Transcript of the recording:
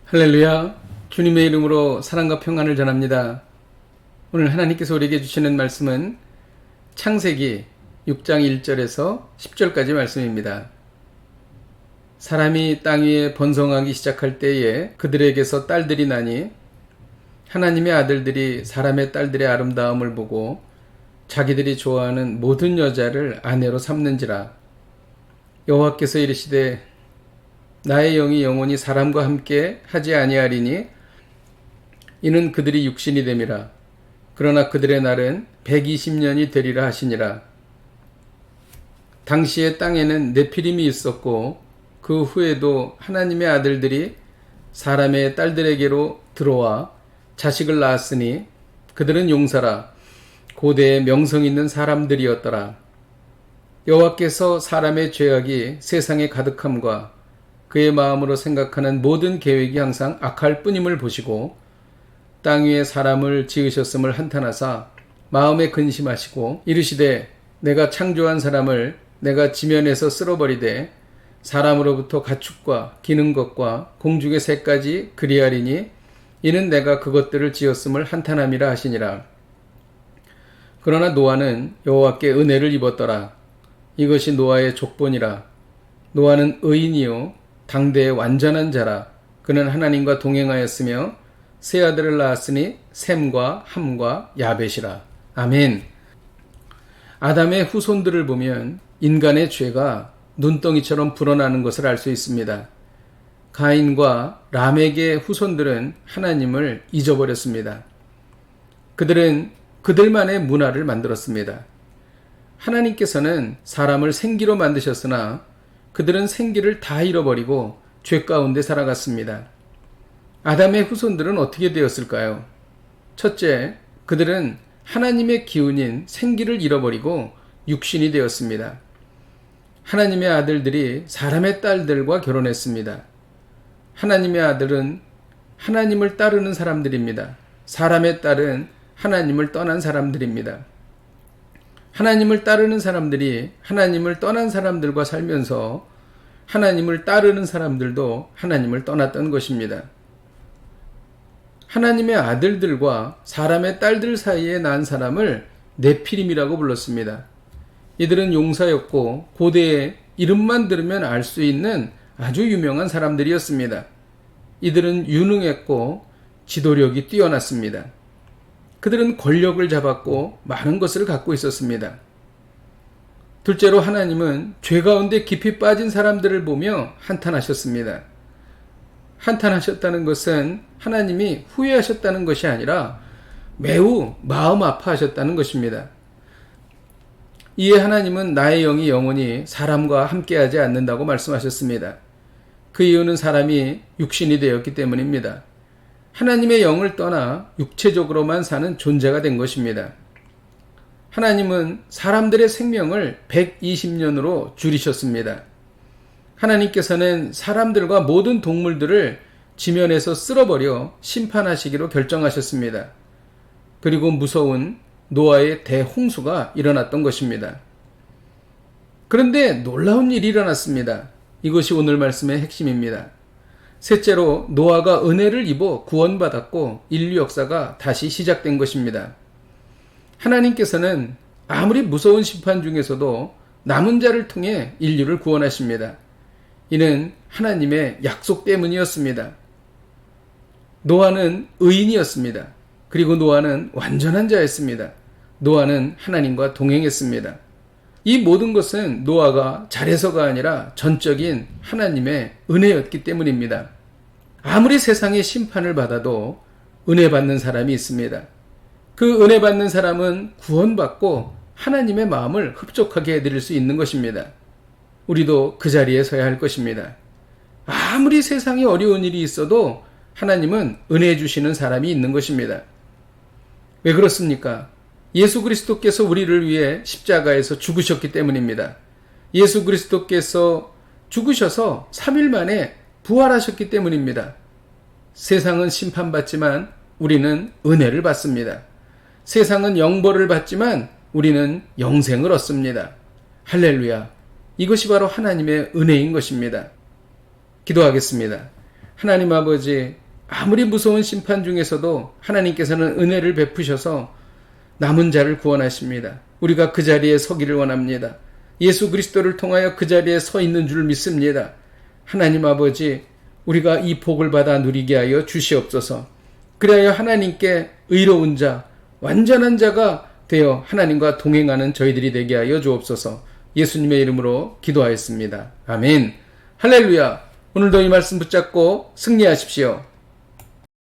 할렐루야. 주님의 이름으로 사랑과 평안을 전합니다. 오늘 하나님께서 우리에게 주시는 말씀은 창세기 6장 1절에서 10절까지 말씀입니다. 사람이 땅 위에 번성하기 시작할 때에 그들에게서 딸들이 나니 하나님의 아들들이 사람의 딸들의 아름다움을 보고 자기들이 좋아하는 모든 여자를 아내로 삼는지라. 여호와께서 이르시되 나의 영이 영원히 사람과 함께 하지 아니하리니 이는 그들이 육신이 됨이라. 그러나 그들의 날은 120년이 되리라 하시니라. 당시에 땅에는 네피림이 있었고 그 후에도 하나님의 아들들이 사람의 딸들에게로 들어와 자식을 낳았으니 그들은 용사라 고대에 명성 있는 사람들이었더라. 여호와께서 사람의 죄악이 세상에 가득함과 그의 마음으로 생각하는 모든 계획이 항상 악할 뿐임을 보시고 땅 위에 사람을 지으셨음을 한탄하사 마음에 근심하시고 이르시되 내가 창조한 사람을 내가 지면에서 쓸어버리되 사람으로부터 가축과 기는 것과 공중의 새까지 그리하리니 이는 내가 그것들을 지었음을 한탄함이라 하시니라. 그러나 노아는 여호와께 은혜를 입었더라. 이것이 노아의 족본이라. 노아는 의인이요 당대의 완전한 자라. 그는 하나님과 동행하였으며 세 아들을 낳았으니 셈과 함과 야벳이라. 아멘. 아담의 후손들을 보면 인간의 죄가 눈덩이처럼 불어나는 것을 알 수 있습니다. 가인과 람에게의 후손들은 하나님을 잊어버렸습니다. 그들은 그들만의 문화를 만들었습니다. 하나님께서는 사람을 생기로 만드셨으나 그들은 생기를 다 잃어버리고 죄 가운데 살아갔습니다. 아담의 후손들은 어떻게 되었을까요? 첫째, 그들은 하나님의 기운인 생기를 잃어버리고 육신이 되었습니다. 하나님의 아들들이 사람의 딸들과 결혼했습니다. 하나님의 아들은 하나님을 따르는 사람들입니다. 사람의 딸은 하나님을 떠난 사람들입니다. 하나님을 따르는 사람들이 하나님을 떠난 사람들과 살면서 하나님을 따르는 사람들도 하나님을 떠났던 것입니다. 하나님의 아들들과 사람의 딸들 사이에 난 사람을 네피림이라고 불렀습니다. 이들은 용사였고 고대의 이름만 들으면 알 수 있는 아주 유명한 사람들이었습니다. 이들은 유능했고 지도력이 뛰어났습니다. 그들은 권력을 잡았고 많은 것을 갖고 있었습니다. 둘째로 하나님은 죄 가운데 깊이 빠진 사람들을 보며 한탄하셨습니다. 한탄하셨다는 것은 하나님이 후회하셨다는 것이 아니라 매우 마음 아파하셨다는 것입니다. 이에 하나님은 나의 영이 영원히 사람과 함께하지 않는다고 말씀하셨습니다. 그 이유는 사람이 육신이 되었기 때문입니다. 하나님의 영을 떠나 육체적으로만 사는 존재가 된 것입니다. 하나님은 사람들의 생명을 120년으로 줄이셨습니다. 하나님께서는 사람들과 모든 동물들을 지면에서 쓸어버려 심판하시기로 결정하셨습니다. 그리고 무서운 노아의 대홍수가 일어났던 것입니다. 그런데 놀라운 일이 일어났습니다. 이것이 오늘 말씀의 핵심입니다. 셋째로 노아가 은혜를 입어 구원받았고 인류 역사가 다시 시작된 것입니다. 하나님께서는 아무리 무서운 심판 중에서도 남은 자를 통해 인류를 구원하십니다. 이는 하나님의 약속 때문이었습니다. 노아는 의인이었습니다. 그리고 노아는 완전한 자였습니다. 노아는 하나님과 동행했습니다. 이 모든 것은 노아가 잘해서가 아니라 전적인 하나님의 은혜였기 때문입니다. 아무리 세상의 심판을 받아도 은혜 받는 사람이 있습니다. 그 은혜 받는 사람은 구원받고 하나님의 마음을 흡족하게 해드릴 수 있는 것입니다. 우리도 그 자리에 서야 할 것입니다. 아무리 세상에 어려운 일이 있어도 하나님은 은혜 주시는 사람이 있는 것입니다. 왜 그렇습니까? 예수 그리스도께서 우리를 위해 십자가에서 죽으셨기 때문입니다. 예수 그리스도께서 죽으셔서 3일 만에 부활하셨기 때문입니다. 세상은 심판받지만 우리는 은혜를 받습니다. 세상은 영벌을 받지만 우리는 영생을 얻습니다. 할렐루야. 이것이 바로 하나님의 은혜인 것입니다. 기도하겠습니다. 하나님 아버지, 아무리 무서운 심판 중에서도 하나님께서는 은혜를 베푸셔서 남은 자를 구원하십니다. 우리가 그 자리에 서기를 원합니다. 예수 그리스도를 통하여 그 자리에 서 있는 줄 믿습니다. 하나님 아버지, 우리가 이 복을 받아 누리게 하여 주시옵소서. 그리하여 하나님께 의로운 자, 완전한 자가 되어 하나님과 동행하는 저희들이 되게 하여 주옵소서. 예수님의 이름으로 기도하였습니다. 아멘. 할렐루야. 오늘도 이 말씀 붙잡고 승리하십시오.